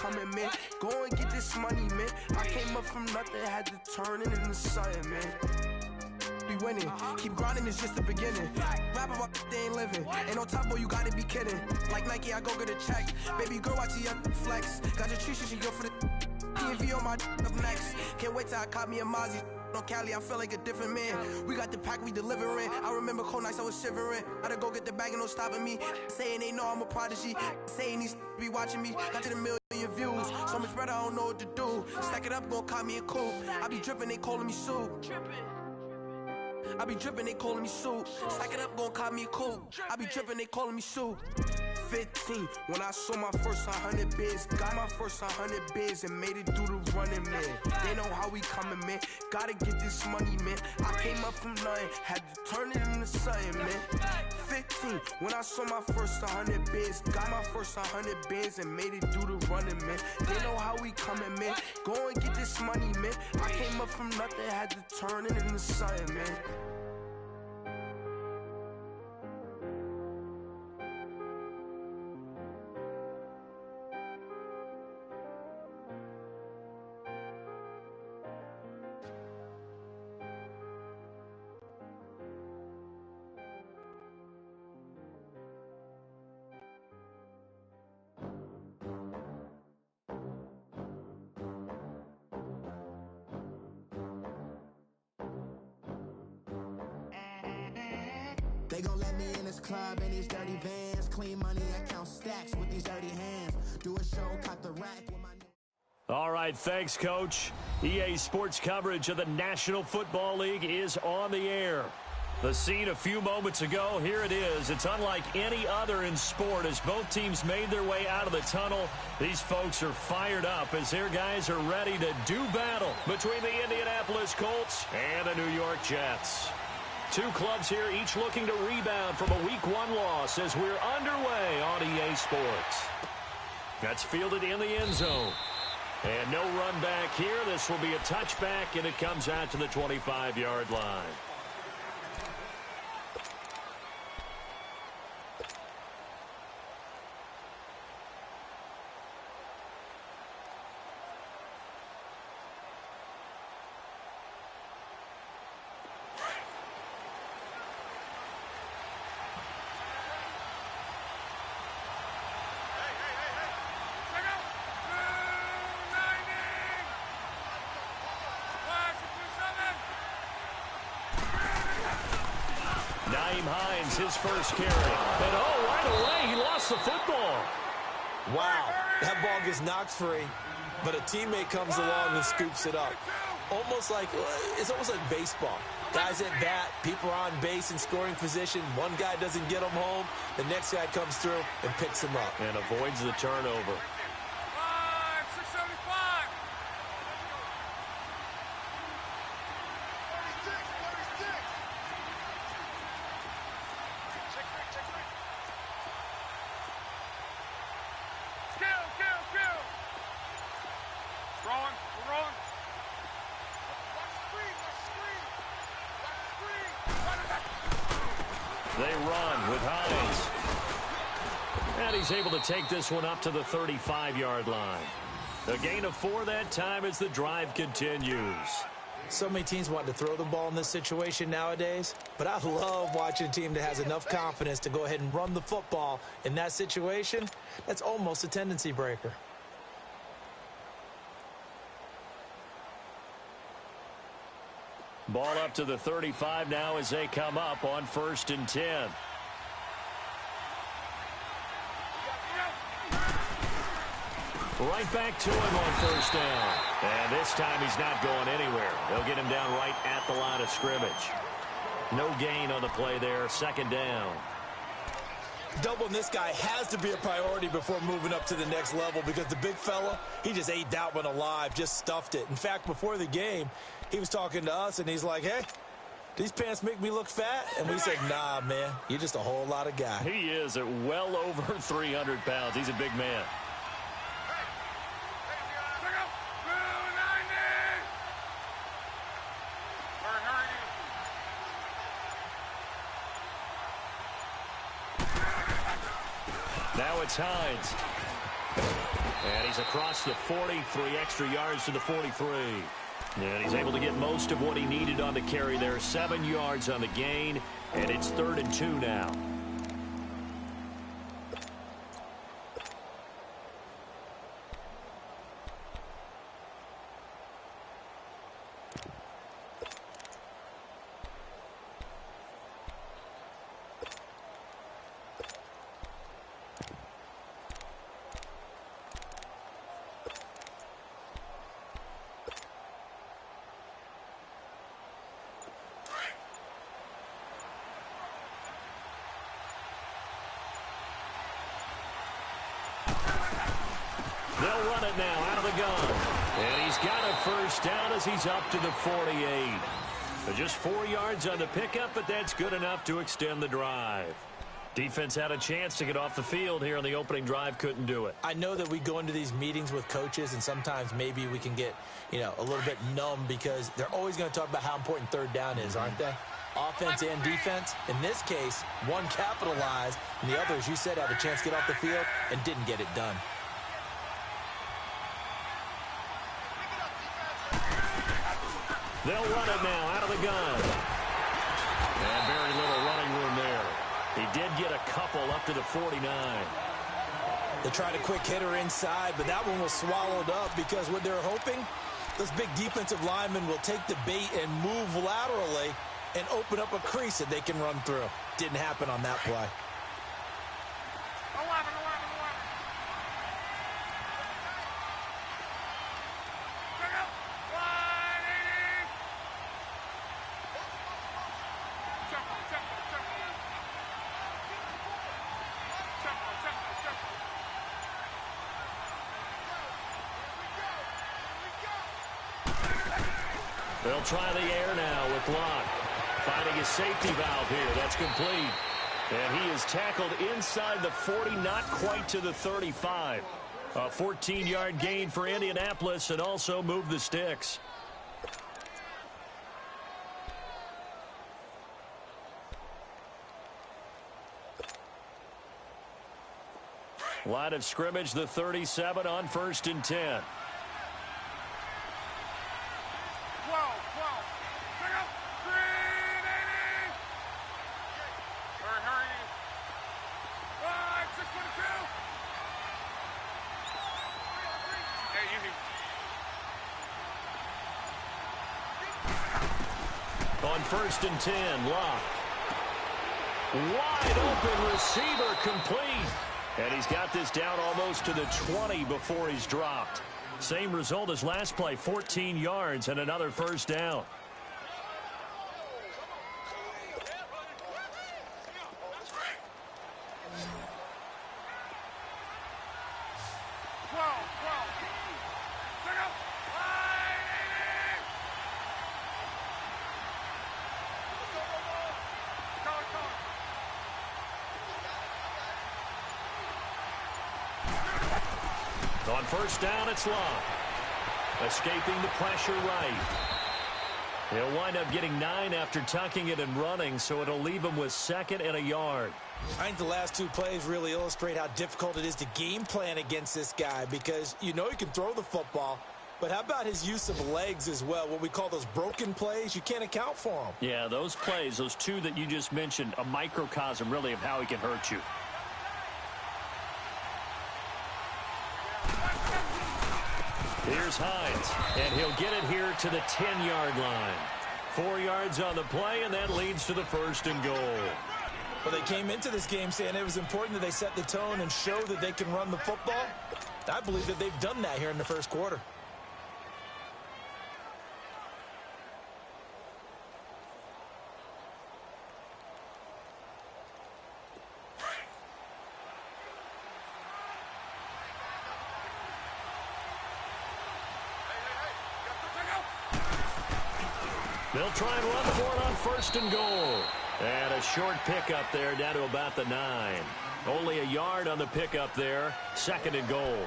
coming, man. Go and get this money, man. I came up from nothing, had to turn it into something, man. Be winning, keep grinding, it's just the beginning. Rap about they ain't living. Ain't no top boy, you gotta be kidding. Like Nike, I go get a check. Baby girl, watch the flex. Got your tree, she go for the PNV on my up next. Can't wait till I caught me a Mozzie. On Cali, I feel like a different man. We got the pack, we delivering. I remember cold nights, I was shivering. Gotta go get the bag and no stopping me. Saying they know I'm a prodigy. Saying these be watching me. Got to the million views. So much better, I don't know what to do. Stack it up, gon' call me a coupe. I be dripping, they calling me soup. I be dripping, they calling me soup. Stack it up, gon' call me a coupe. I be dripping, they calling me soup. 15, when I saw my first 100 bids. Got my first 100 bids and made it through the running, man. They know how we coming, man. Gotta get this money, man. I came up from nothing, had to turn it into something, man. 15, when I saw my first 100 bids. Got my first 100 bids and made it through the running, man. They know how we coming, man. Go and get this money, man. I came up from nothing, had to turn it into something, man. They gon' let me in this club in these dirty vans. Clean money, I count stacks with these dirty hands. Do a show, cut the rack with my... All right, thanks, Coach. EA Sports coverage of the National Football League is on the air. The scene a few moments ago, here it is. It's unlike any other in sport as both teams made their way out of the tunnel. These folks are fired up as their guys are ready to do battle between the Indianapolis Colts and the New York Jets. Two clubs here, each looking to rebound from a Week 1 loss as we're underway on EA Sports. That's fielded in the end zone. And no run back here. This will be a touchback, and it comes out to the 25-yard line. His first carry. And right away, he lost the football. Wow, that ball gets knocked free, but a teammate comes along and scoops it up. It's almost like baseball. Guys at bat, people are on base in scoring position. One guy doesn't get him home. The next guy comes through and picks him up. And avoids the turnover. They run with Hines. And he's able to take this one up to the 35-yard line. A gain of 4 that time as the drive continues. So many teams want to throw the ball in this situation nowadays, but I love watching a team that has enough confidence to go ahead and run the football in that situation. That's almost a tendency breaker. Ball up to the 35 now as they come up on 1st and 10. Right back to him on 1st down. And this time he's not going anywhere. They'll get him down right at the line of scrimmage. No gain on the play there. 2nd down. Doubling this guy has to be a priority before moving up to the next level because the big fella, he just ate that one alive, just stuffed it. In fact, before the game, he was talking to us, and he's like, hey, these pants make me look fat? And we said, nah, man, you're just a whole lot of guy. He is at well over 300 pounds. He's a big man. Now it's Hines. And he's across the 43 extra yards to the 43. And he's able to get most of what he needed on the carry there. 7 yards on the gain, and it's 3rd and 2 now. They'll run it now out of the gun. And he's got a first down as he's up to the 48. But just 4 yards on the pickup, but that's good enough to extend the drive. Defense had a chance to get off the field here on the opening drive, couldn't do it. I know that we go into these meetings with coaches, and sometimes maybe we can get, a little bit numb because they're always going to talk about how important 3rd down is, aren't they? Offense and defense. In this case, one capitalized, and the other, as you said, had a chance to get off the field and didn't get it done. They'll run it now out of the gun. And very little running room there. He did get a couple up to the 49. They tried a quick hitter inside, but that one was swallowed up because what they're hoping, those big defensive linemen will take the bait and move laterally and open up a crease that they can run through. Didn't happen on that play. They'll try the air now with Locke. Finding his safety valve here. That's complete. And he is tackled inside the 40, not quite to the 35. A 14-yard gain for Indianapolis and also moved the sticks. Line of scrimmage, the 37 on 1st and 10. On 1st and 10, Locke. Wide open receiver complete. And he's got this down almost to the 20 before he's dropped. Same result as last play, 14 yards and another first down. On 1st down, it's Locke. Escaping the pressure right. He'll wind up getting 9 after tucking it and running, so it'll leave him with 2nd and a yard. I think the last 2 plays really illustrate how difficult it is to game plan against this guy because you know he can throw the football, but how about his use of legs as well? What we call those broken plays, you can't account for them. Yeah, those plays, those 2 that you just mentioned, a microcosm really of how he can hurt you. Here's Hines, and he'll get it here to the 10-yard line. 4 yards on the play, and that leads to the 1st and goal. Well, they came into this game saying it was important that they set the tone and show that they can run the football. I believe that they've done that here in the 1st quarter. They'll try and run for it on 1st and goal. And a short pickup there down to about the 9. Only a yard on the pickup there. 2nd and goal.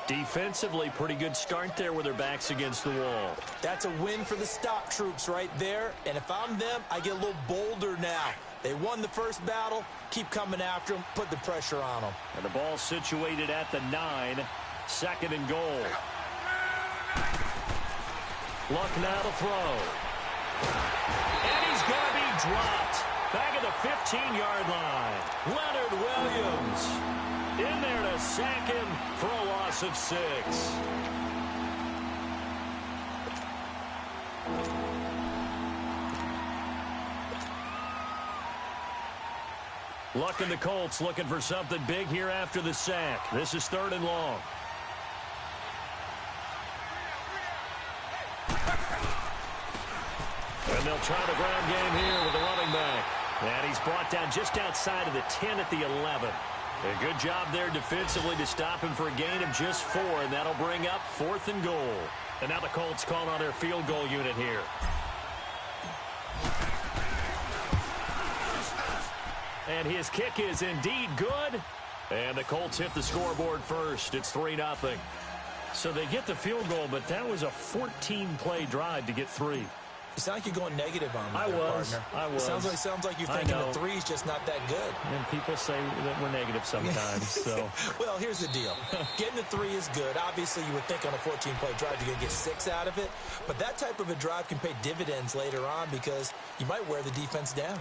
Defensively, pretty good start there with their backs against the wall. That's a win for the stop troops right there. And if I'm them, I get a little bolder now. They won the first battle. Keep coming after them. Put the pressure on them. And the ball situated at the 9. 2nd and goal. Luck now to throw. And he's going to be dropped. Back at the 15-yard line. Leonard Williams in there to sack him for a loss of 6. Luck and the Colts looking for something big here after the sack. This is 3rd and long. And they'll try the ground game here with the running back. And he's brought down just outside of the 10 at the 11. A good job there defensively to stop him for a gain of just 4, and that'll bring up 4th and goal. And now the Colts call on their field goal unit here. And his kick is indeed good. And the Colts hit the scoreboard first. It's 3-0. So they get the field goal, but that was a 14-play drive to get 3. You sound like you're going negative on me, I was. Sounds like you're thinking the 3's just not that good. And people say that we're negative sometimes. So, well, here's the deal. Getting the 3 is good. Obviously, you would think on a 14-play drive you're going to get 6 out of it. But that type of a drive can pay dividends later on because you might wear the defense down.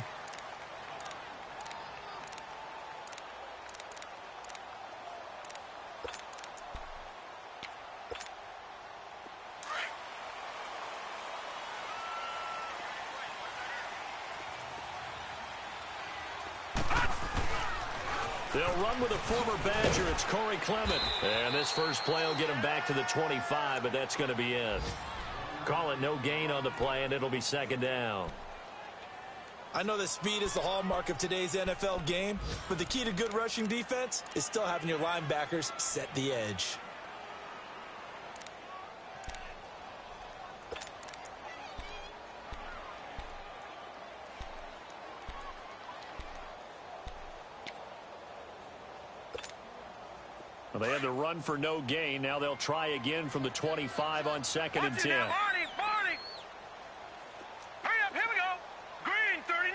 They'll run with a former Badger. It's Corey Clement. And this first play will get him back to the 25, but that's going to be it. Call it no gain on the play, and it'll be 2nd down. I know that speed is the hallmark of today's NFL game, but the key to good rushing defense is still having your linebackers set the edge. Well, they had to run for no gain. Now they'll try again from the 25 on 2nd and 10. Barney! Hurry up, here we go! Green 39!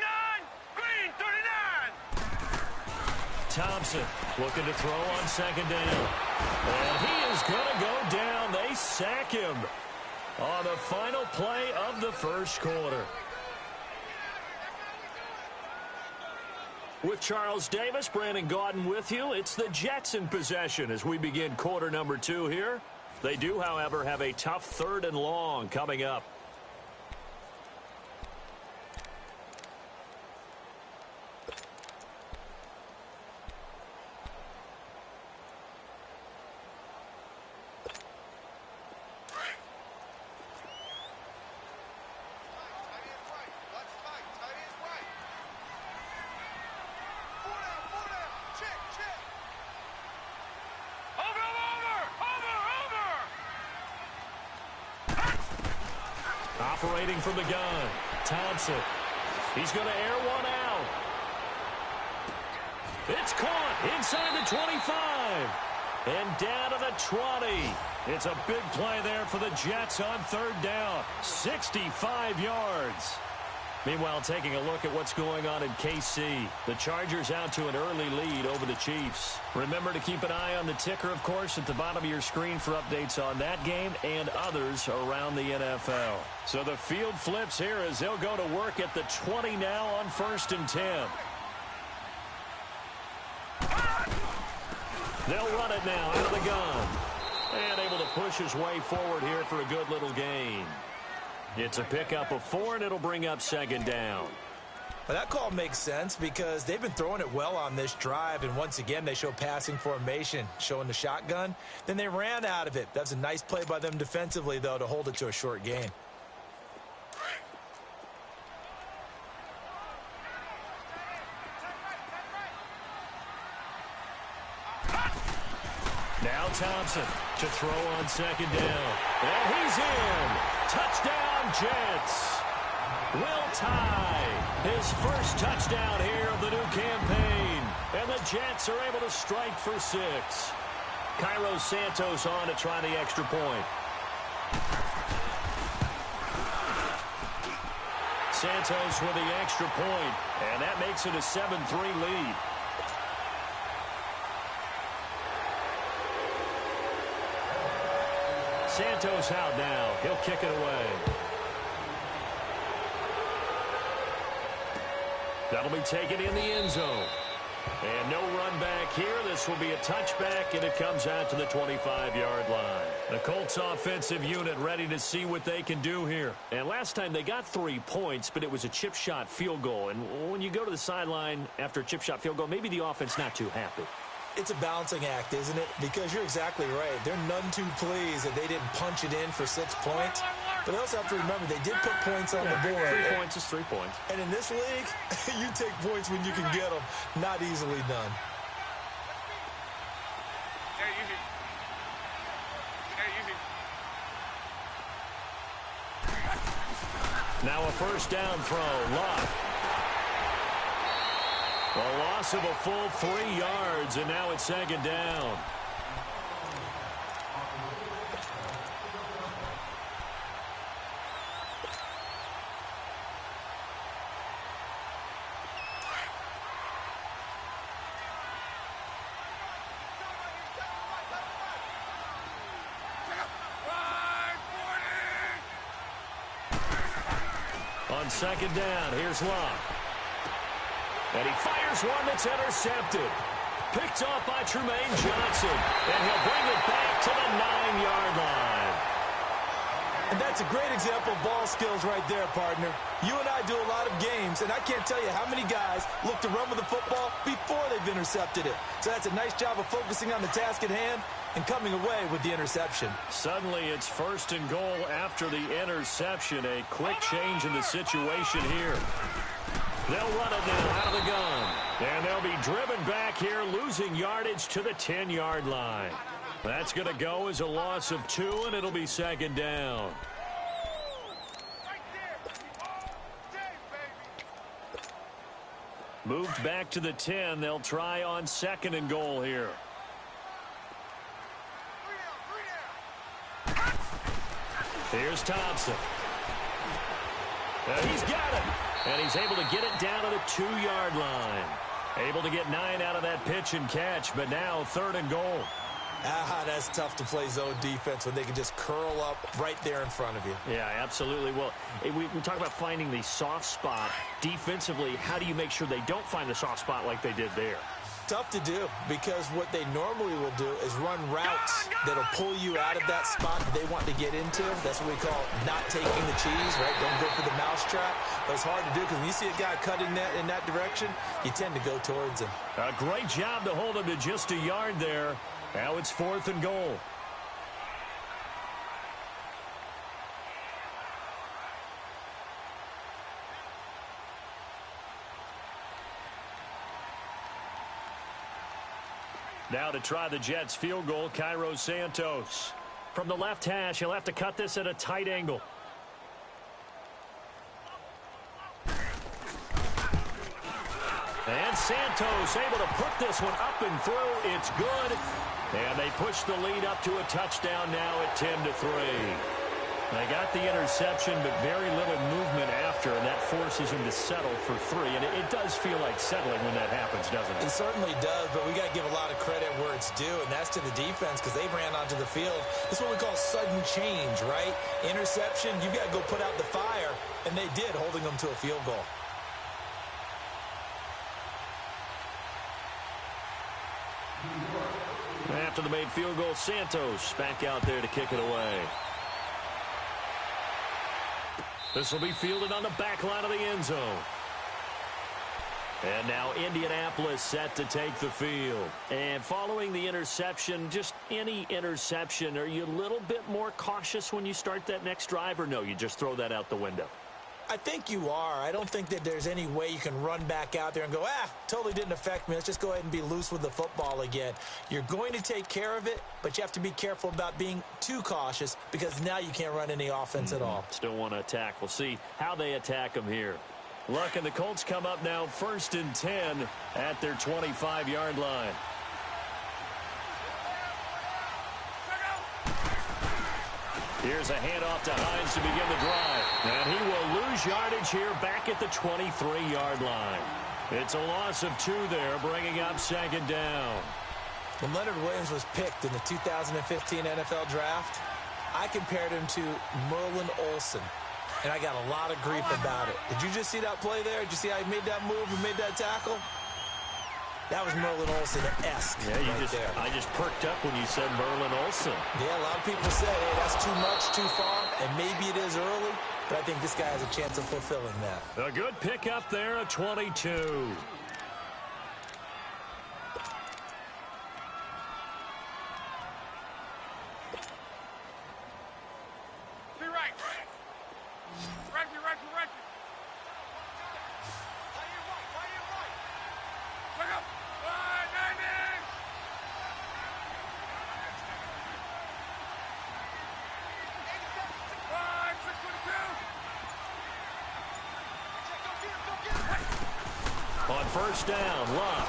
Green 39! Thompson looking to throw on 2nd down. And he is going to go down. They sack him on the final play of the first quarter. With Charles Davis, Brandon Gaudin with you. It's the Jets in possession as we begin quarter number 2 here. They do, however, have a tough 3rd and long coming up. Operating from the gun, Thompson. He's going to air one out. It's caught inside the 25. And down to the 20. It's a big play there for the Jets on 3rd down. 65 yards. Meanwhile, taking a look at what's going on in KC. The Chargers out to an early lead over the Chiefs. Remember to keep an eye on the ticker, of course, at the bottom of your screen for updates on that game and others around the NFL. So the field flips here as they'll go to work at the 20 now on 1st and 10. They'll run it now out of the gun. And able to push his way forward here for a good little gain. It's a pickup of 4, and it'll bring up 2nd down. Well, that call makes sense because they've been throwing it well on this drive, and once again they show passing formation, showing the shotgun. Then they ran out of it. That's a nice play by them defensively, though, to hold it to a short gain. Now Thompson to throw on 2nd down. And he's in. Touchdown, Jets. Will Tye, his first touchdown here of the new campaign. And the Jets are able to strike for 6. Cairo Santos on to try the extra point. Santos with the extra point, and that makes it a 7-3 lead. Santos out now. He'll kick it away. That'll be taken in the end zone. And no run back here. This will be a touchback, and it comes out to the 25-yard line. The Colts offensive unit ready to see what they can do here. And last time they got 3 points, but it was a chip shot field goal. And when you go to the sideline after a chip shot field goal, maybe the offense not too happy. It's a balancing act, isn't it? Because you're exactly right. They're none too pleased that they didn't punch it in for 6 points. But they also have to remember they did put points on the board. 3 points is 3 points. And in this league, you take points when you can get them. Not easily done. Now a first down throw. Locke. A loss of a full 3 yards, and now it's second down. On second down, here's Locke. And he fires one that's intercepted. Picked off by Tremaine Johnson. And he'll bring it back to the 9-yard line. And that's a great example of ball skills right there, partner. You and I do a lot of games, and I can't tell you how many guys look to run with the football before they've intercepted it. So that's a nice job of focusing on the task at hand and coming away with the interception. Suddenly it's first and goal after the interception. A quick change in the situation here. They'll run it now out of the gun. And they'll be driven back here, losing yardage to the 10-yard line. That's going to go as a loss of 2, and it'll be second down. Moved back to the 10. They'll try on second and goal here. Here's Thompson. He's got it. And he's able to get it down to the 2-yard line. Able to get 9 out of that pitch and catch, but now third and goal. That's tough to play zone defense when they can just curl up right there in front of you. Yeah, absolutely. Well, we talk about finding the soft spot. Defensively, how do you make sure they don't find the soft spot like they did there? Tough to do, because what they normally will do is run routes that'll pull you out of that spot that they want to get into. That's what we call not taking the cheese, right? Don't go for the mousetrap. But it's hard to do, because when you see a guy cutting that in that direction, you tend to go towards him. A great job to hold him to just a yard there. Now it's fourth and goal. Now to try the Jets field goal, Cairo Santos. From the left hash, he'll have to cut this at a tight angle. And Santos able to put this one up and through. It's good. And they push the lead up to a touchdown now at 10-3. They got the interception, but very little movement after, and that forces him to settle for 3. And it does feel like settling when that happens, doesn't it? It certainly does, but we got to give a lot of credit where it's due, and that's to the defense, because they ran onto the field. This is what we call sudden change, right? Interception, you got to go put out the fire, and they did, holding them to a field goal. After the made field goal, Santos back out there to kick it away. This will be fielded on the back line of the end zone. And now Indianapolis set to take the field. And following the interception, just any interception, are you a little bit more cautious when you start that next drive, or no, you just throw that out the window? I think you are. I don't think that there's any way you can run back out there and go, totally didn't affect me. Let's just go ahead and be loose with the football again. You're going to take care of it, but you have to be careful about being too cautious, because now you can't run any offense at all. Still want to attack. We'll see how they attack them here. Luck and the Colts come up now first and 10 at their 25-yard line. Here's a handoff to Hines to begin the drive. And he will lose yardage here back at the 23-yard line. It's a loss of 2 there, bringing up second down. When Leonard Williams was picked in the 2015 NFL Draft, I compared him to Merlin Olsen, and I got a lot of grief about it. Did you just see that play there? Did you see how he made that move and made that tackle? That was Merlin Olsen-esque. Yeah, I just perked up when you said Merlin Olsen. Yeah, a lot of people say, hey, that's too much, too far, and maybe it is early, but I think this guy has a chance of fulfilling that. A good pickup there, a 22. On first down, Luck.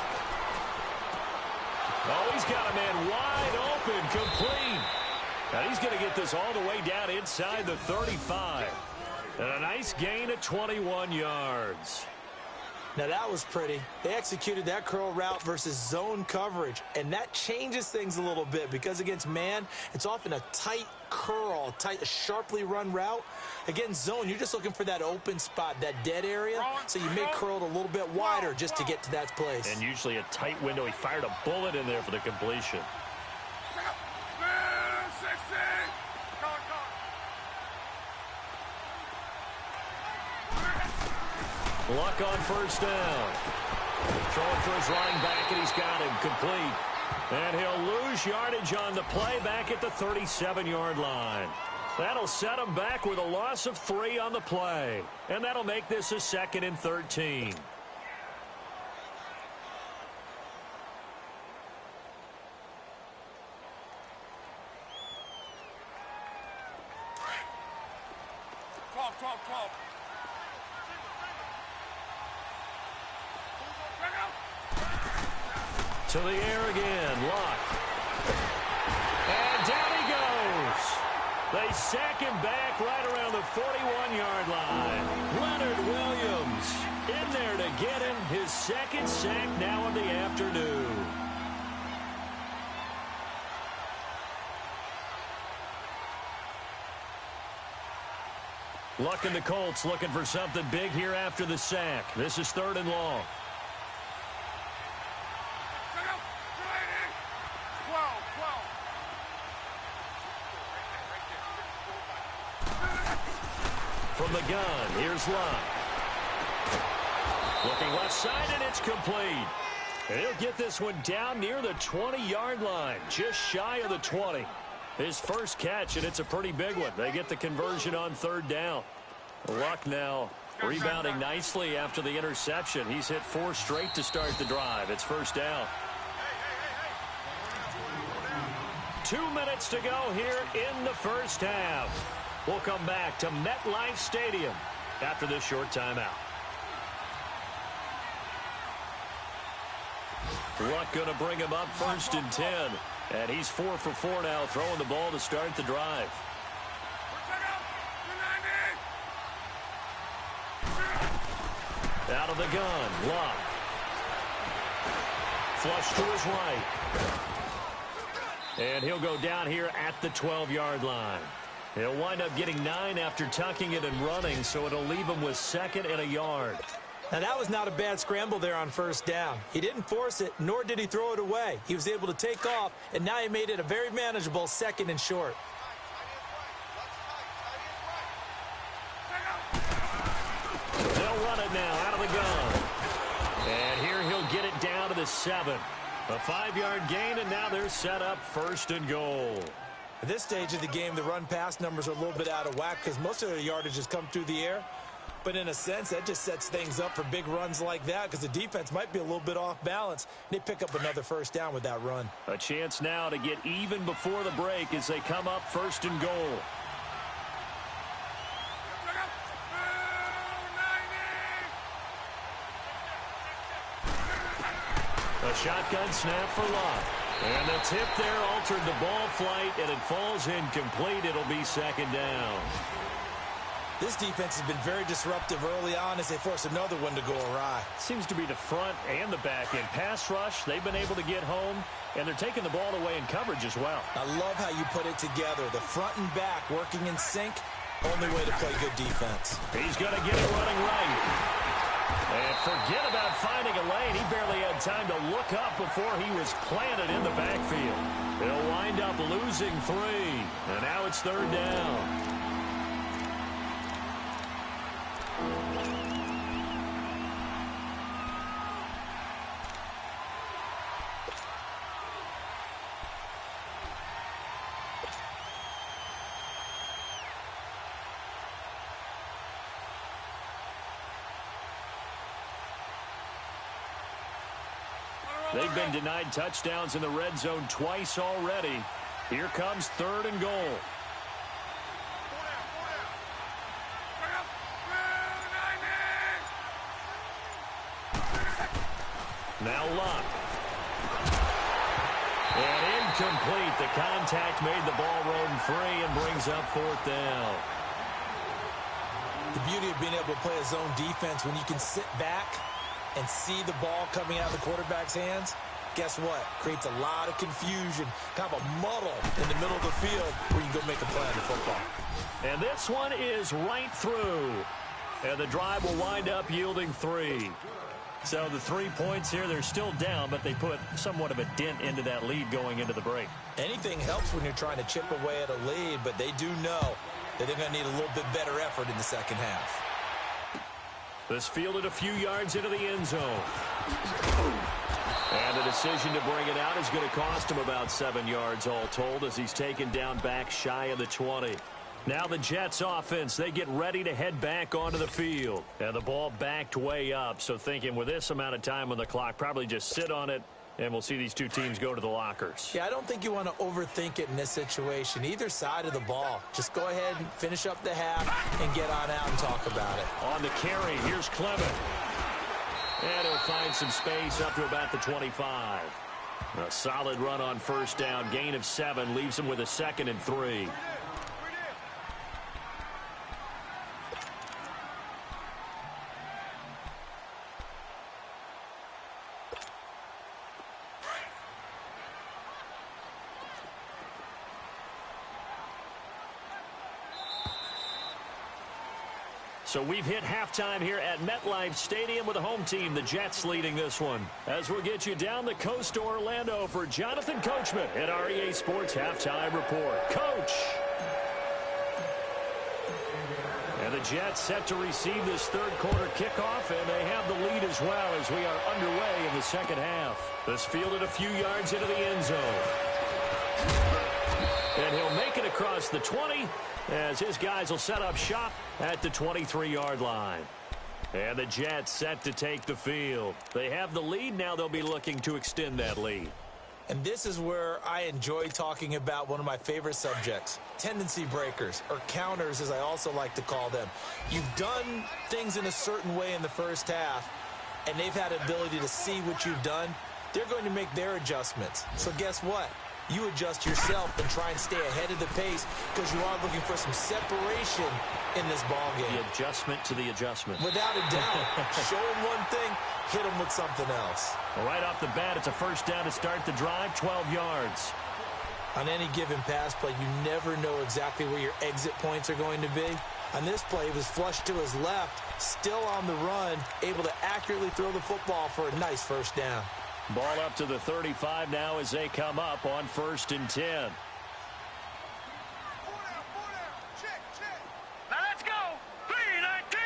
Oh, he's got a man wide open, complete. Now he's going to get this all the way down inside the 35. And a nice gain of 21 yards. Now that was pretty. They executed that curl route versus zone coverage, and that changes things a little bit because against man, it's often a tight curl, a sharply run route. Against zone, you're just looking for that open spot, that dead area, so you may curl it a little bit wider just to get to that place. And usually a tight window. He fired a bullet in there for the completion. Luck on first down. Throwing for his running back, and he's got him complete. And he'll lose yardage on the play back at the 37-yard line. That'll set him back with a loss of 3 on the play. And that'll make this a 2nd and 13. To the air again, Luck. And down he goes. They sack him back right around the 41-yard line. Leonard Williams in there to get him his 2nd sack now of the afternoon. Luck and the Colts looking for something big here after the sack. This is 3rd and long. From the gun, here's Luck. Looking left side, and it's complete. And he'll get this one down near the 20-yard line, just shy of the 20. His first catch, and it's a pretty big one. They get the conversion on 3rd down. Luck now rebounding nicely after the interception. He's hit 4 straight to start the drive. It's first down. 2 minutes to go here in the first half. We'll come back to MetLife Stadium after this short timeout. Luck going to bring him up 1st and 10. And he's 4 for 4 now, throwing the ball to start the drive. Out of the gun, Luck. Flush to his right. And he'll go down here at the 12-yard line. He'll wind up getting 9 after tucking it and running, so it'll leave him with 2nd and a yard. Now, that was not a bad scramble there on first down. He didn't force it, nor did he throw it away. He was able to take off, and now he made it a very manageable 2nd and short. They'll run it now out of the gun. And here he'll get it down to the 7. A 5-yard gain, and now they're set up 1st and goal. At this stage of the game, the run-pass numbers are a little bit out of whack because most of their yardage has come through the air. But in a sense, that just sets things up for big runs like that because the defense might be a little bit off balance. They pick up another first down with that run. A chance now to get even before the break as they come up 1st and goal. A shotgun snap for Luck. And the tip there altered the ball flight, and it falls incomplete. It'll be 2nd down. This defense has been very disruptive early on as they force another one to go awry. Seems to be the front and the back end. Pass rush, they've been able to get home, and they're taking the ball away in coverage as well. I love how you put it together. The front and back working in sync. Only way to play good defense. He's going to get it running right. And forget about finding a lane. He barely had time to look up before he was planted in the backfield. They'll wind up losing 3. And now it's 3rd down. They've been denied touchdowns in the red zone twice already. Here comes 3rd and goal. Now Luck. And incomplete. The contact made the ball roam free and brings up 4th down. The beauty of being able to play a zone defense when you can sit back and see the ball coming out of the quarterback's hands, guess what? Creates a lot of confusion, kind of a muddle in the middle of the field where you go make a play on the football. And this one is right through. And the drive will wind up yielding 3. So the 3 points here, they're still down, but they put somewhat of a dent into that lead going into the break. Anything helps when you're trying to chip away at a lead, but they do know that they're going to need a little bit better effort in the second half. This fielded a few yards into the end zone. And the decision to bring it out is going to cost him about 7 yards all told as he's taken down back shy of the 20. Now the Jets offense, they get ready to head back onto the field. And the ball backed way up, so thinking with this amount of time on the clock, probably just sit on it, and we'll see these two teams go to the lockers. Yeah, I don't think you want to overthink it in this situation. Either side of the ball. Just go ahead and finish up the half and get on out and talk about it. On the carry, here's Clement. And he'll find some space up to about the 25. A solid run on 1st down. Gain of 7 leaves him with a 2nd and 3. So we've hit halftime here at MetLife Stadium with the home team, the Jets, leading this one. As we'll get you down the coast to Orlando for Jonathan Coachman at our EA Sports Halftime Report. Coach! And the Jets set to receive this 3rd quarter kickoff, and they have the lead as well as we are underway in the second half. This fielded a few yards into the end zone. And he'll make it across the 20 as his guys will set up shop at the 23-yard line. And the Jets set to take the field. They have the lead. Now they'll be looking to extend that lead. And this is where I enjoy talking about one of my favorite subjects, tendency breakers, or counters as I also like to call them. You've done things in a certain way in the first half, and they've had ability to see what you've done. They're going to make their adjustments. So guess what? You adjust yourself and try and stay ahead of the pace because you are looking for some separation in this ball game. The adjustment to the adjustment. Without a doubt. Show them one thing, hit them with something else. Well, right off the bat, it's a 1st down to start the drive, 12 yards. On any given pass play, you never know exactly where your exit points are going to be. On this play, he was flushed to his left, still on the run, able to accurately throw the football for a nice 1st down. Ball up to the 35 now as they come up on 1st and 10. Now let's go. 3-19.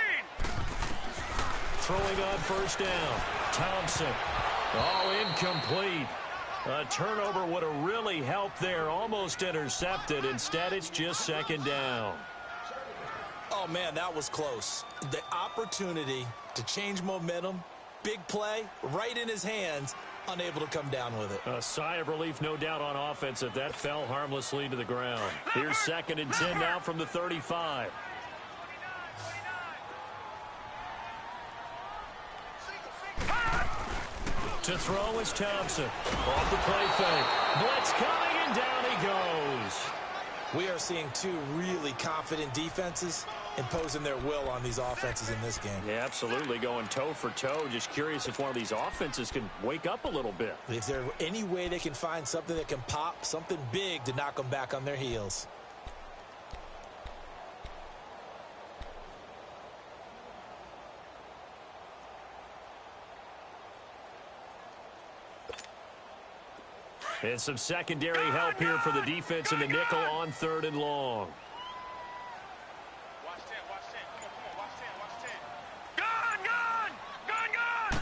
Throwing on 1st down. Thompson. Oh, incomplete. A turnover would have really helped there. Almost intercepted. Instead, it's just 2nd down. Oh, man, that was close. The opportunity to change momentum, big play, right in his hands, unable to come down with it. A sigh of relief, no doubt, on offense that fell harmlessly to the ground. Here's 2nd and 10 now from the 35. To throw is Thompson. Off the play fake. Blitz coming, and down he goes. We are seeing two really confident defenses imposing their will on these offenses in this game. Yeah, absolutely, going toe for toe. Just curious if one of these offenses can wake up a little bit. If there's any way they can find something that can pop, something big to knock them back on their heels. And some secondary help here for the defense in the nickel on 3rd and long. Watch 10, watch 10. Come on, watch 10, watch 10. Gun, gun! Gun, gun!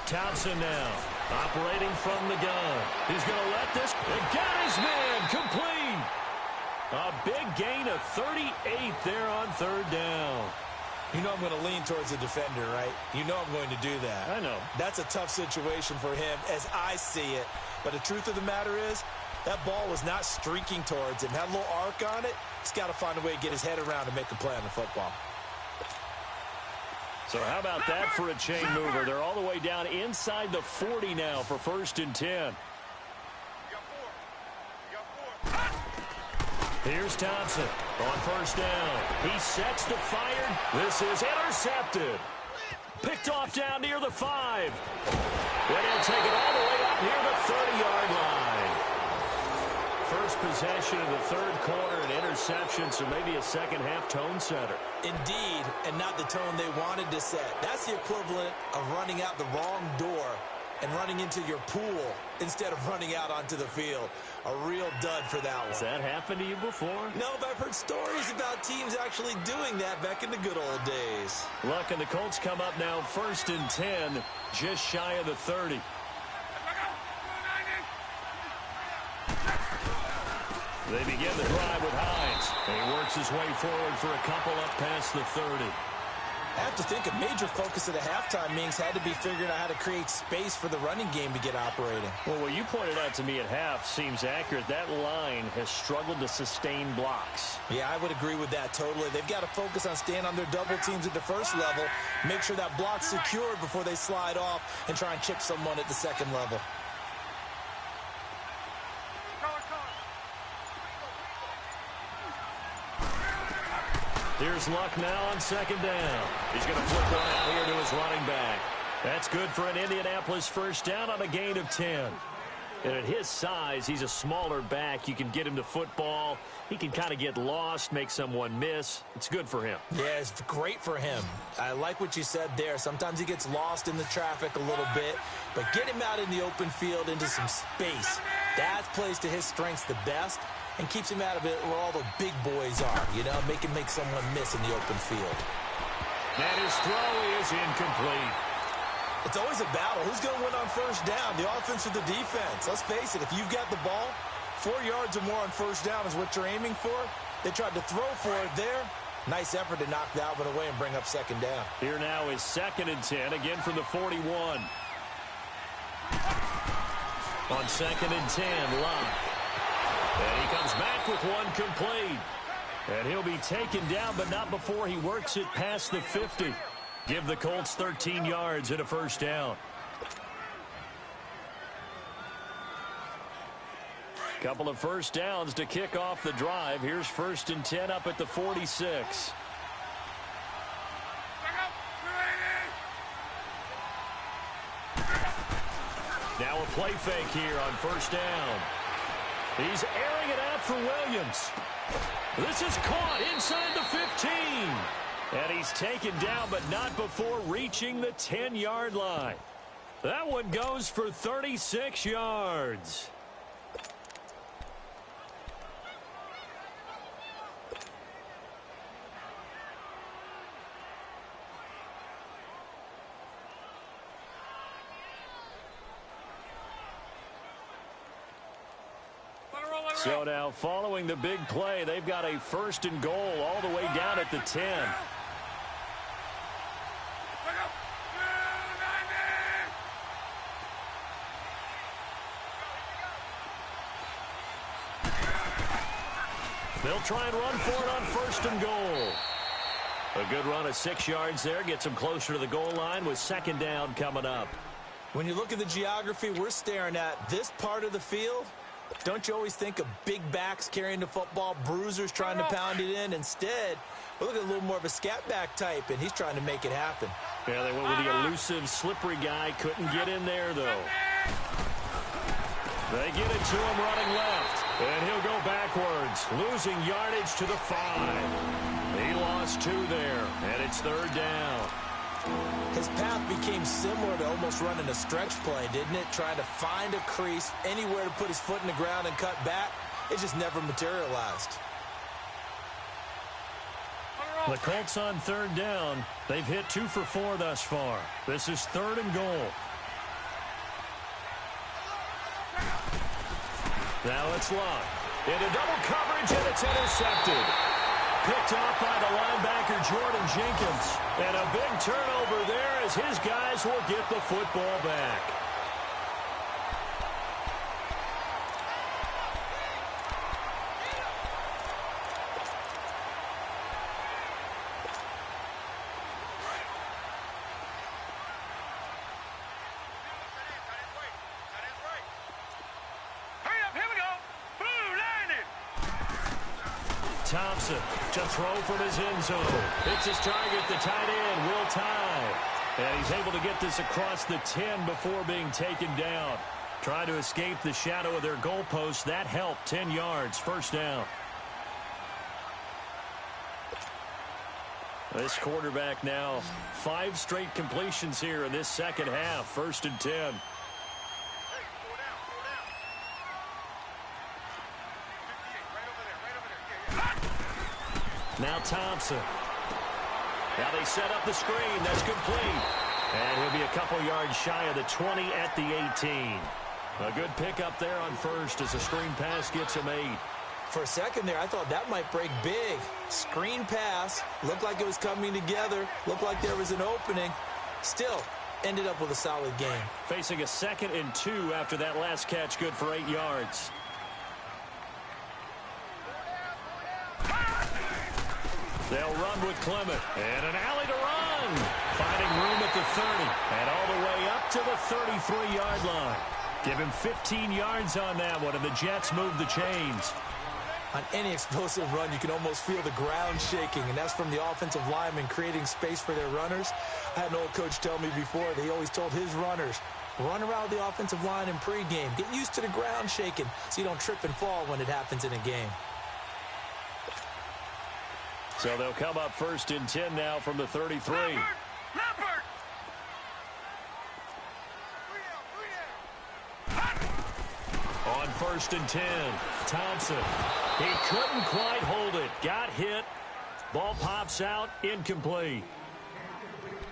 Townsend now, operating from the gun. He's going to let this, and got his man, complete. A big gain of 38 there on 3rd down. You know I'm going to lean towards the defender, right? You know I'm going to do that. I know. That's a tough situation for him as I see it. But the truth of the matter is, that ball was not streaking towards him. Had a little arc on it. He's got to find a way to get his head around and make a play on the football. So how about that for a chain mover? They're all the way down inside the 40 now for 1st and 10. Here's Thompson on 1st down. He sets the fire. This is intercepted. Picked off down near the 5. Then he'll take it all the way up near the 30-yard line. First possession of the 3rd quarter, an interception, so maybe a second-half tone setter. Indeed, and not the tone they wanted to set. That's the equivalent of running out the wrong door and running into your pool instead of running out onto the field. A real dud for that one. Has that happened to you before? No, but I've heard stories about teams actually doing that back in the good old days. Look, and the Colts come up now 1st and 10, just shy of the 30. They begin the drive with Hines. And he works his way forward for a couple up past the 30. I have to think a major focus of the halftime means had to be figuring out how to create space for the running game to get operating. Well, what you pointed out to me at half seems accurate. That line has struggled to sustain blocks. Yeah, I would agree with that totally. They've got to focus on staying on their double teams at the first level, make sure that block's secured before they slide off and try and chip someone at the second level. Here's Luck now on 2nd down. He's going to flip one out here to his running back. That's good for an Indianapolis 1st down on a gain of 10. And at his size, he's a smaller back. You can get him to football. He can kind of get lost, make someone miss. It's good for him. Yeah, it's great for him. I like what you said there. Sometimes he gets lost in the traffic a little bit, but get him out in the open field into some space. That plays to his strengths the best and keeps him out of it where all the big boys are, you know, make someone miss in the open field. And his throw is incomplete. It's always a battle. Who's going to win on 1st down, the offense or the defense? Let's face it, if you've got the ball, 4 yards or more on 1st down is what you're aiming for. They tried to throw for it there. Nice effort to knock that one away and bring up 2nd down. Here now is 2nd and 10, again from the 41. On 2nd and 10, Locke. And he comes back with one complete. And he'll be taken down, but not before he works it past the 50. Give the Colts 13 yards and a 1st down. Couple of 1st downs to kick off the drive. Here's 1st and 10 up at the 46. Now a play fake here on 1st down. He's airing it out for Williams. This is caught inside the 15. And he's taken down, but not before reaching the 10-yard line. That one goes for 36 yards. So now, following the big play, they've got a 1st and goal all the way down at the 10. They'll try and run for it on 1st and goal. A good run of 6 yards there. Gets them closer to the goal line with 2nd down coming up. When you look at the geography we're staring at, this part of the field Don't you always think of big backs carrying the football, bruisers trying to pound it in? Instead, we're looking at a little more of a scat back type, and he's trying to make it happen. Yeah, they went with the elusive, slippery guy. Couldn't get in there, though. They get it to him running left, and he'll go backwards, losing yardage to the 5. He lost 2 there, and it's 3rd down. His path became similar to almost running a stretch play, didn't it? Trying to find a crease, anywhere to put his foot in the ground and cut back. It just never materialized. The Colts on 3rd down. They've hit 2 for 4 thus far. This is 3rd and goal. Now it's Locke. Into double coverage, and it's intercepted. Picked off by the linebacker, Jordan Jenkins. And a big turnover there as his guys will get the football back. Thompson to throw from his end zone. It's his target, the tight end, Will Tye. And he's able to get this across the 10 before being taken down. Trying to escape the shadow of their goalpost. That helped. 10 yards, 1st down. This quarterback now 5 straight completions here in this second half. 1st and 10. Now Thompson. Now they set up the screen. That's complete. And he'll be a couple yards shy of the 20 at the 18. A good pickup there on 1st as the screen pass gets him 8. For a second there, I thought that might break big. Screen pass. Looked like it was coming together. Looked like there was an opening. Still, ended up with a solid game. Facing a 2nd and 2 after that last catch, good for 8 yards. They'll run with Clement. And an alley to run. Finding room at the 30. And all the way up to the 33-yard line. Give him 15 yards on that one, and the Jets move the chains. On any explosive run, you can almost feel the ground shaking, and that's from the offensive linemen creating space for their runners. I had an old coach tell me before that he always told his runners, run around the offensive line in pregame. Get used to the ground shaking so you don't trip and fall when it happens in a game. So they'll come up 1st and 10 now from the 33. On 1st and 10, Thompson. He couldn't quite hold it. Got hit. Ball pops out. Incomplete.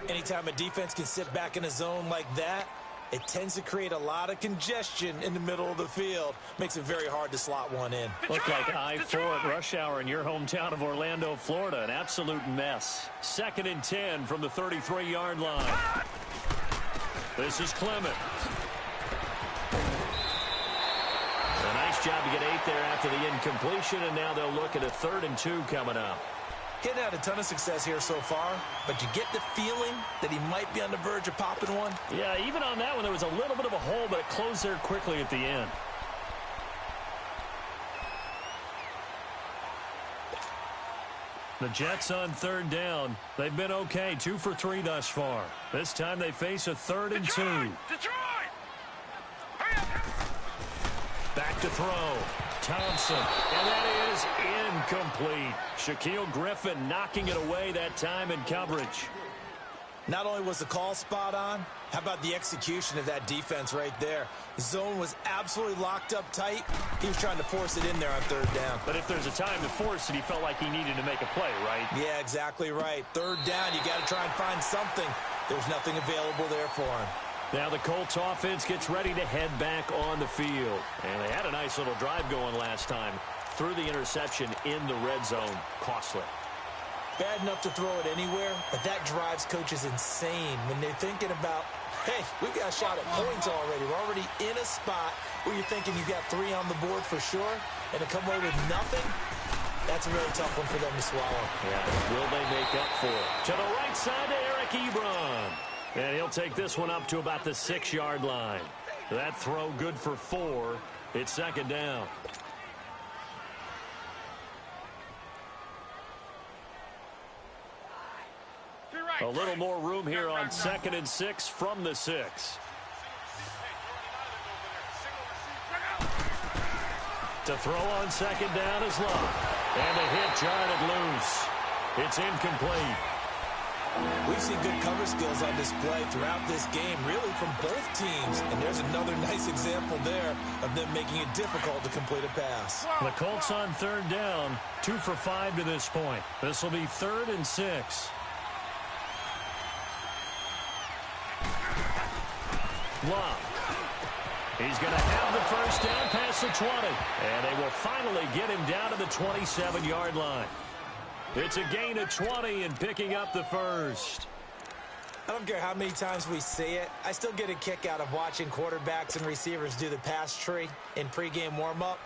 Anytime a defense can sit back in a zone like that, it tends to create a lot of congestion in the middle of the field. Makes it very hard to slot one in. Looked like I-4 at rush hour in your hometown of Orlando, Florida. An absolute mess. 2nd and 10 from the 33-yard line. This is Clement. A nice job to get 8 there after the incompletion, and now they'll look at a 3rd and 2 coming up. Hitting had a ton of success here so far, but you get the feeling that he might be on the verge of popping one. Yeah, even on that one, there was a little bit of a hole, but it closed there quickly at the end. The Jets on 3rd down. They've been okay, 2 for 3 thus far. This time they face a 3rd and 2. Detroit! Back to throw. Thompson. And that is incomplete. Shaquille Griffin knocking it away that time in coverage. Not only was the call spot on, how about the execution of that defense right there? The zone was absolutely locked up tight. He was trying to force it in there on 3rd down. But if there's a time to force it, he felt like he needed to make a play, right? Yeah, exactly right. 3rd down, you got to try and find something. There's nothing available there for him. Now the Colts offense gets ready to head back on the field. And they had a nice little drive going last time. Threw the interception in the red zone. Costly. Bad enough to throw it anywhere, but that drives coaches insane when they're thinking about, hey, we've got a shot at points already. We're already in a spot where you're thinking you've got 3 on the board for sure, and to come away with nothing, that's a very tough one for them to swallow. Yeah, will they make up for it? To the right side to Eric Ebron. And he'll take this one up to about the 6-yard line. That throw good for 4. It's second down. A little more room here on 2nd and 6 from the 6. To throw on second down is Love. And a hit jarred loose. It's incomplete. We've seen good cover skills on display throughout this game, really from both teams. And there's another nice example there of them making it difficult to complete a pass. The Colts on 3rd down, 2 for 5 to this point. This will be 3rd and 6. Love. He's going to have the first down past the 20. And they will finally get him down to the 27-yard line. It's a gain of 20 and picking up the first. I don't care how many times we see it. I still get a kick out of watching quarterbacks and receivers do the pass tree in pregame warm-up.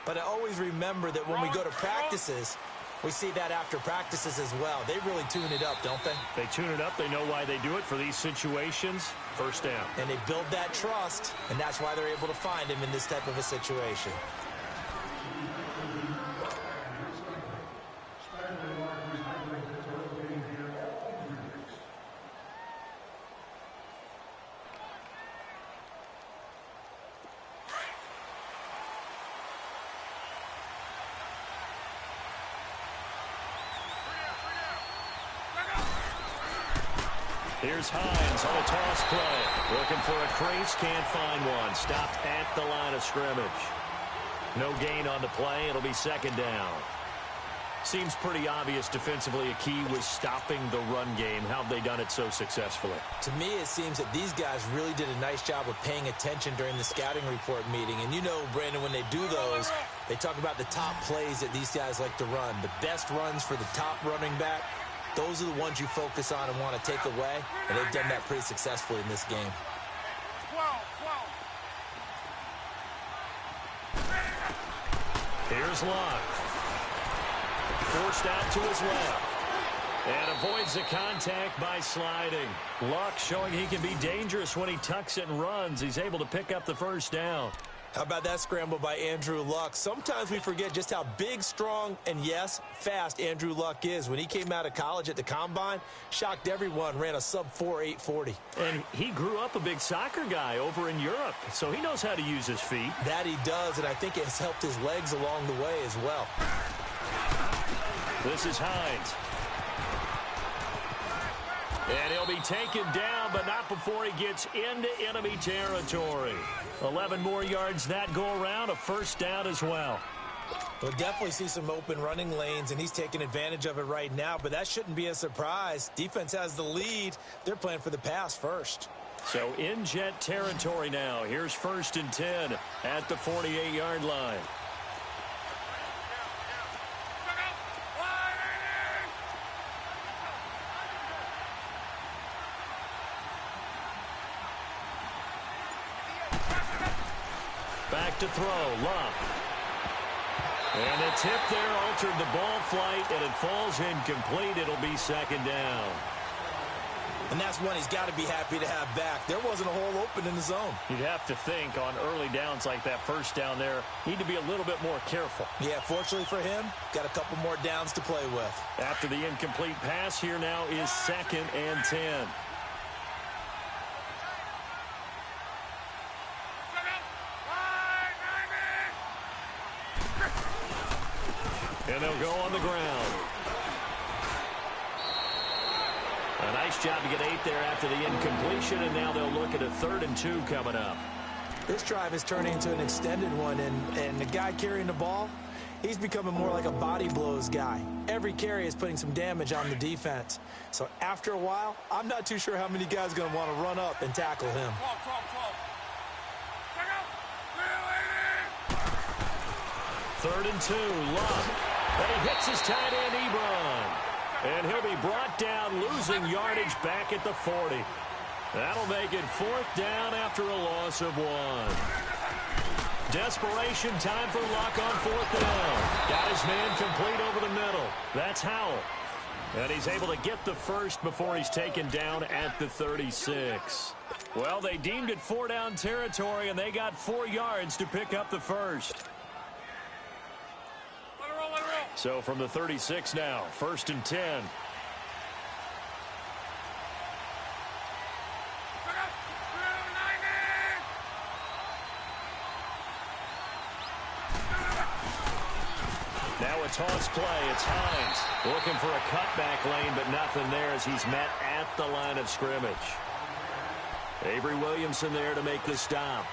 But I always remember that when we go to practices, we see that after practices as well. They really tune it up, don't they? They tune it up. They know why they do it for these situations. First down. And they build that trust, and that's why they're able to find him in this type of a situation. Here's Hines on a toss play. Looking for a crease, can't find one. Stopped at the line of scrimmage. No gain on the play. It'll be second down. Seems pretty obvious defensively a key was stopping the run game. How have they done it so successfully? To me, it seems that these guys really did a nice job of paying attention during the scouting report meeting. And you know, Brandon, when they do those, they talk about the top plays that these guys like to run. The best runs for the top running back. Those are the ones you focus on and want to take away, and they've done that pretty successfully in this game. Here's Luck. Forced out to his left. And avoids the contact by sliding. Luck showing he can be dangerous when he tucks it and runs. He's able to pick up the first down. How about that scramble by Andrew Luck? Sometimes we forget just how big, strong, and yes, fast Andrew Luck is. When he came out of college at the Combine, shocked everyone, ran a sub-4 840. And he grew up a big soccer guy over in Europe, so he knows how to use his feet. That he does, and I think it has helped his legs along the way as well. This is Hines. And he'll be taken down, but not before he gets into enemy territory. 11 more yards that go around, a first down as well. We'll definitely see some open running lanes, and he's taking advantage of it right now, but that shouldn't be a surprise. Defense has the lead. They're playing for the pass first. So in jet territory now. Here's 1st and 10 at the 48-yard line. Back to throw, Luck. And a tip there altered the ball flight, and it falls incomplete. It'll be second down. And that's one he's got to be happy to have back. There wasn't a hole open in the zone. You'd have to think on early downs like that first down there, need to be a little bit more careful. Yeah, fortunately for him, got a couple more downs to play with. After the incomplete pass, here now is 2nd and 10. And they'll go on the ground. A nice job to get 8 there after the incompletion, and now they'll look at a 3rd and 2 coming up. This drive is turning into an extended one, and the guy carrying the ball, he's becoming more like a body blows guy. Every carry is putting some damage on the defense. So after a while, I'm not too sure how many guys are going to want to run up and tackle him. 3rd and 2, Luck. And he hits his tight end, Ebron. And he'll be brought down, losing yardage back at the 40. That'll make it 4th down after a loss of 1. Desperation time for Luck on 4th down. Got his man complete over the middle. That's Howell. And he's able to get the first before he's taken down at the 36. Well, they deemed it 4-down territory, and they got 4 yards to pick up the first. Let it roll, let it roll. So from the 36 now, 1st and 10. Now a toss play. It's Hines looking for a cutback lane, but nothing there as he's met at the line of scrimmage. Avery Williamson there to make the stop.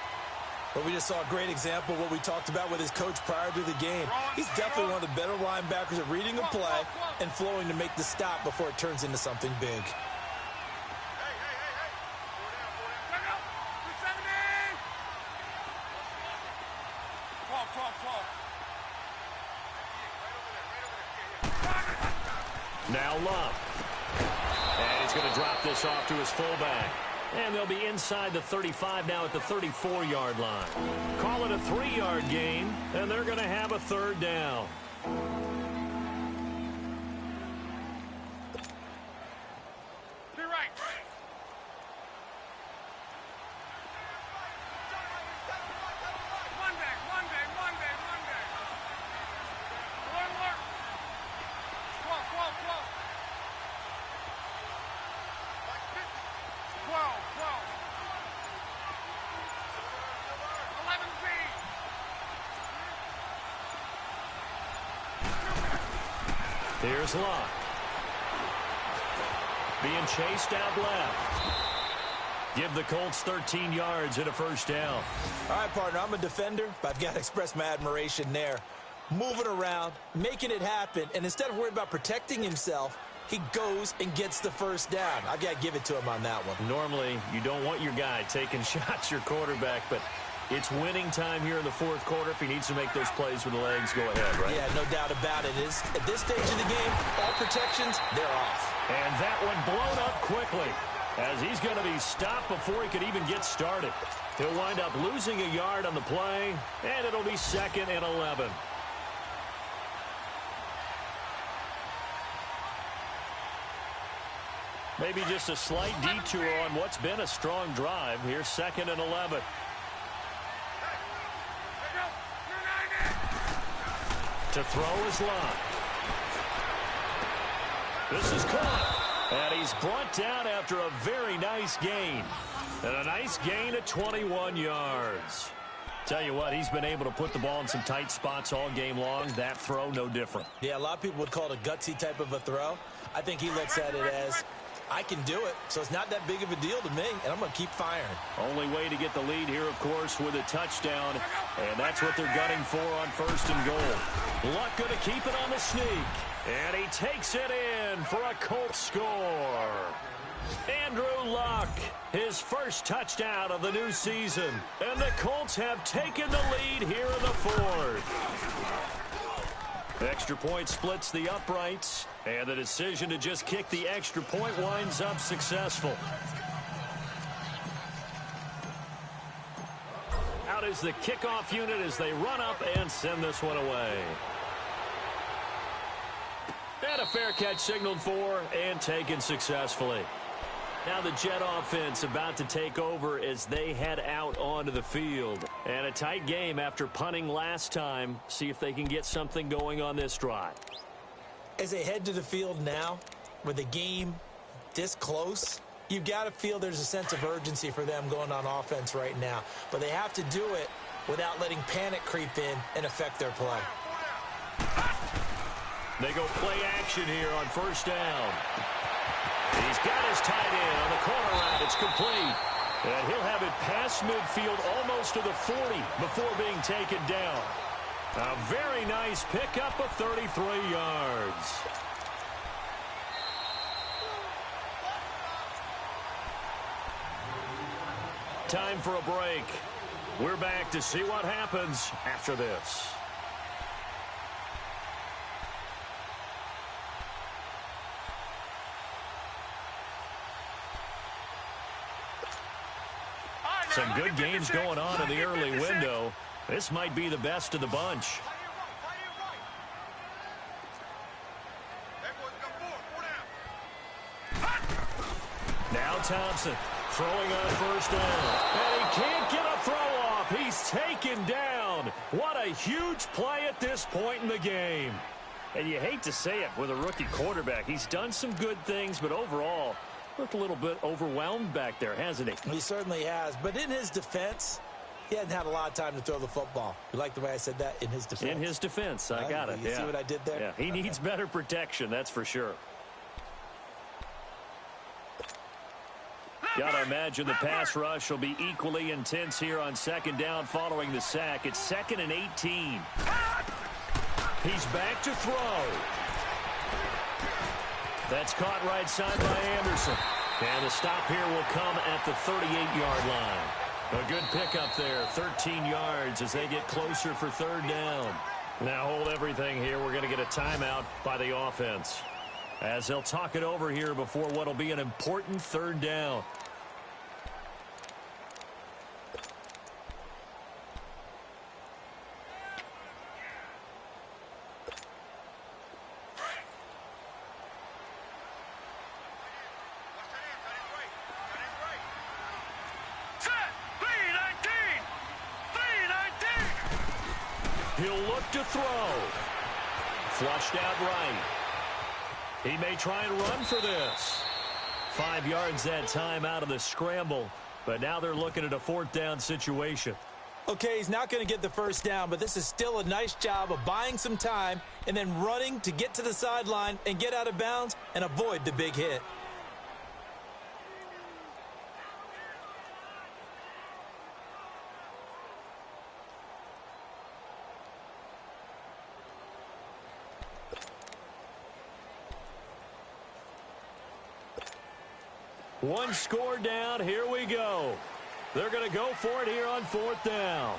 But we just saw a great example of what we talked about with his coach prior to the game. He's definitely one of the better linebackers at reading a play and flowing to make the stop before it turns into something big. Now Love. And he's going to drop this off to his fullback. And they'll be inside the 35 now at the 34-yard line. Call it a 3-yard gain, and they're going to have a 3rd down. Be right. Monday. Alert. 12. 11 feet. Here's Locke. Being chased out left. Give the Colts 13 yards and a 1st down. All right, partner, I'm a defender, but I've got to express my admiration there. Moving around, making it happen, and instead of worrying about protecting himself, he goes and gets the 1st down. I've got to give it to him on that one. Normally, you don't want your guy taking shots, your quarterback, but it's winning time here in the 4th quarter. If he needs to make those plays with the legs, go ahead, right? Yeah, no doubt about it. At this stage of the game, all protections, they're off. And that one blown up quickly as he's going to be stopped before he could even get started. He'll wind up losing a yard on the play, and it'll be 2nd and 11. Maybe just a slight detour on what's been a strong drive. Here's 2nd and 11. To throw is Locke. This is caught. And he's brought down after a very nice gain. And a nice gain of 21 yards. Tell you what, he's been able to put the ball in some tight spots all game long. That throw, no different. Yeah, a lot of people would call it a gutsy type of a throw. I think he looks at it as, I can do it, so it's not that big of a deal to me, and I'm going to keep firing. Only way to get the lead here, of course, with a touchdown, and that's what they're gunning for on 1st and goal. Luck going to keep it on the sneak, and he takes it in for a Colts score. Andrew Luck, his first touchdown of the new season, and the Colts have taken the lead here in the 4th. Extra point splits the uprights, and the decision to just kick the extra point winds up successful. Out is the kickoff unit as they run up and send this one away. And a fair catch signaled for and taken successfully. Now the Jet offense about to take over as they head out onto the field. And a tight game after punting last time. See if they can get something going on this drive. As they head to the field now, with the game this close, you've got to feel there's a sense of urgency for them going on offense right now. But they have to do it without letting panic creep in and affect their play. They go play action here on 1st down. He's got his tight end on the corner route. It's complete. And he'll have it past midfield almost to the 40 before being taken down. A very nice pickup of 33 yards. Time for a break. We're back to see what happens after this. Some good games going on in the early window. This might be the best of the bunch. Now Thompson Throwing on first down. And he can't get a throw off. He's taken down. What a huge play at this point in the game. And you hate to say it with a rookie quarterback. He's done some good things, but overall, looked a little bit overwhelmed back there, hasn't he? He certainly has. But in his defense, he hadn't had a lot of time to throw the football. You like the way I said that? In his defense. In his defense. I got it. You see what I did there? Yeah, he needs better protection, that's for sure. Got to imagine the pass rush will be equally intense here on second down following the sack. It's 2nd and 18. He's back to throw. That's caught right side by Anderson. And the stop here will come at the 38-yard line. A good pickup there, 13 yards as they get closer for third down. Now hold everything here. We're going to get a timeout by the offense, as they'll talk it over here before what will be an important third down. He'll look to throw. Flushed out right. He may try and run for this. 5 yards that time out of the scramble. But now they're looking at a fourth down situation. Okay, he's not going to get the first down, but this is still a nice job of buying some time and then running to get to the sideline and get out of bounds and avoid the big hit. One score down. Here we go. They're going to go for it here on fourth down.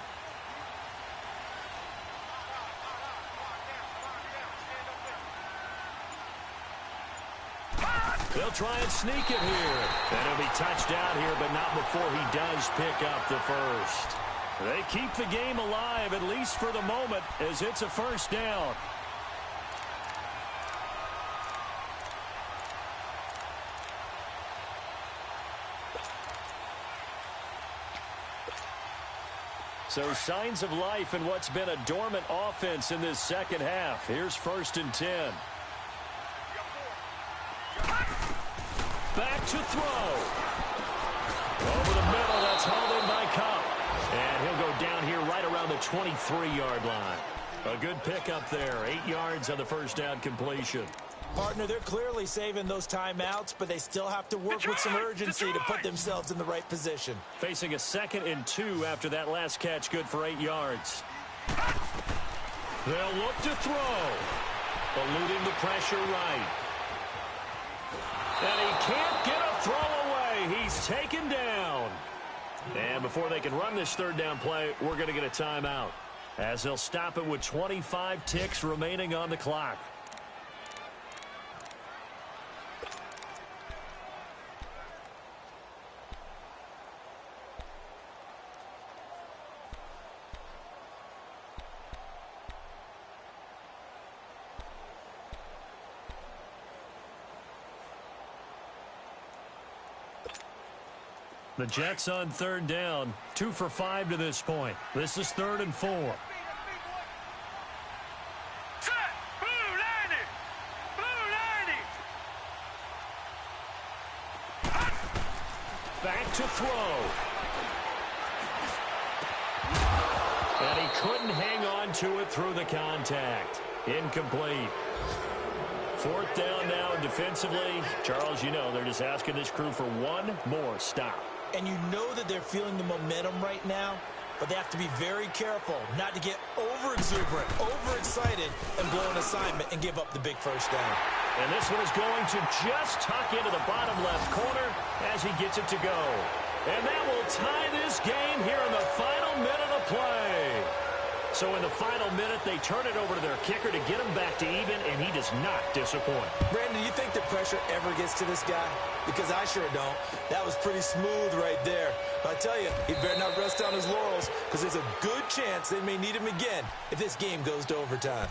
They'll try and sneak it here. And he'll be touched out here, but not before he does pick up the first. They keep the game alive, at least for the moment, as it's a first down. So signs of life in what's been a dormant offense in this second half. Here's 1st and 10. Back to throw. Over the middle, that's hauled in by Cup. And he'll go down here right around the 23-yard line. A good pickup there. 8 yards on the first down completion. Partner, they're clearly saving those timeouts, but they still have to work with some urgency to put themselves in the right position. Facing a 2nd and 2 after that last catch, good for 8 yards. They'll look to throw. Eluding the pressure right. And he can't get a throw away. He's taken down. And before they can run this third down play, we're going to get a timeout, as they'll stop it with 25 ticks remaining on the clock. The Jets on third down, 2 for 5 to this point. This is 3rd and 4. Set! Blue 90! Blue 90! Back to throw. And he couldn't hang on to it through the contact. Incomplete. 4th down now defensively. Charles, you know, they're just asking this crew for one more stop. And you know that they're feeling the momentum right now, but they have to be very careful not to get over-exuberant, overexcited, and blow an assignment and give up the big first down. And this one is going to just tuck into the bottom left corner as he gets it to go. And that will tie this game here in the final minute of play. So in the final minute, they turn it over to their kicker to get him back to even, and he does not disappoint. Brandon, do you think the pressure ever gets to this guy? Because I sure don't. That was pretty smooth right there. But I tell you, he better not rest on his laurels, because there's a good chance they may need him again if this game goes to overtime.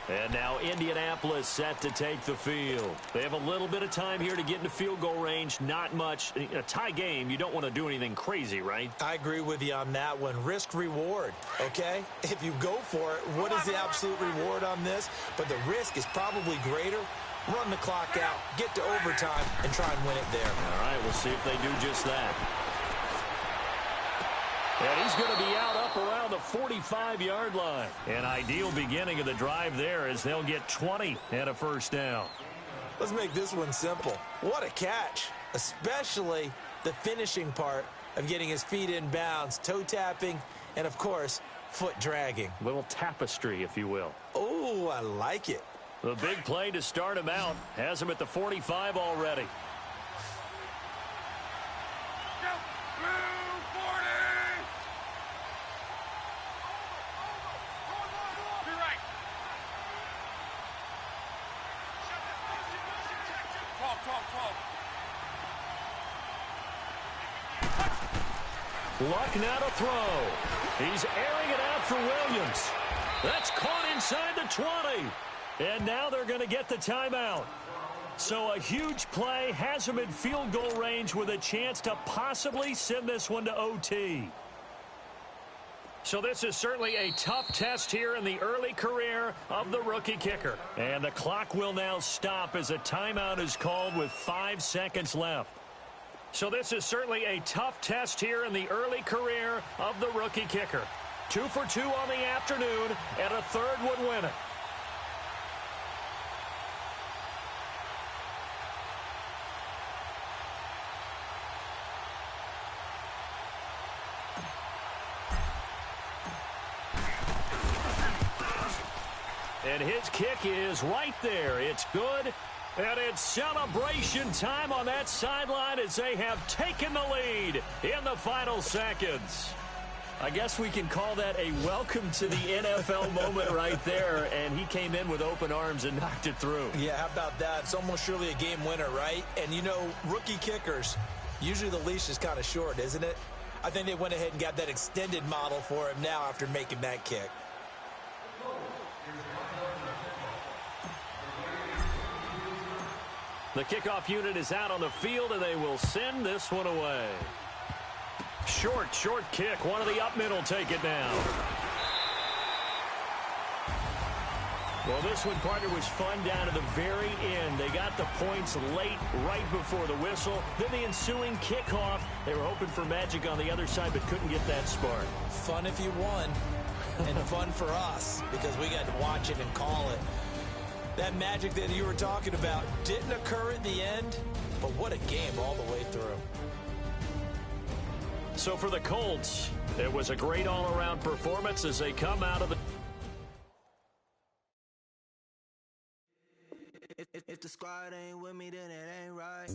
And now Indianapolis set to take the field. They have a little bit of time here to get into field goal range. Not much. A tie game, you don't want to do anything crazy, right? I agree with you on that one. Risk reward, okay? If you go for it, what is the absolute reward on this? But the risk is probably greater. Run the clock out, get to overtime, and try and win it there. All right, we'll see if they do just that. And he's going to be out up around the 45-yard line. An ideal beginning of the drive there as they'll get 20 and a first down. Let's make this one simple. What a catch, especially the finishing part of getting his feet in bounds, toe tapping, and, of course, foot dragging. A little tapestry, if you will. Oh, I like it. The big play to start him out has him at the 45 already. Luck now to throw. He's airing it out for Williams. That's caught inside the 20. And now they're going to get the timeout. So a huge play has him in field goal range with a chance to possibly send this one to OT. So this is certainly a tough test here in the early career of the rookie kicker. And the clock will now stop as a timeout is called with 5 seconds left. So this is certainly a tough test here in the early career of the rookie kicker. 2 for 2 on the afternoon, and a third would win it. And his kick is right there. It's good. And it's celebration time on that sideline as they have taken the lead in the final seconds. I guess we can call that a welcome to the NFL moment right there. And he came in with open arms and knocked it through. Yeah, how about that? It's almost surely a game winner, right? And, you know, rookie kickers, usually the leash is kind of short, isn't it? I think they went ahead and got that extended model for him now after making that kick. The kickoff unit is out on the field, and they will send this one away. Short kick. One of the up men will take it down. Well, this one, partner, was fun down to the very end. They got the points late, right before the whistle. Then the ensuing kickoff. They were hoping for magic on the other side, but couldn't get that spark. Fun if you won, and fun for us because we got to watch it and call it. That magic that you were talking about didn't occur at the end, but what a game all the way through. So for the Colts, it was a great all-around performance as they come out of the... If the squad ain't with me, then it ain't right.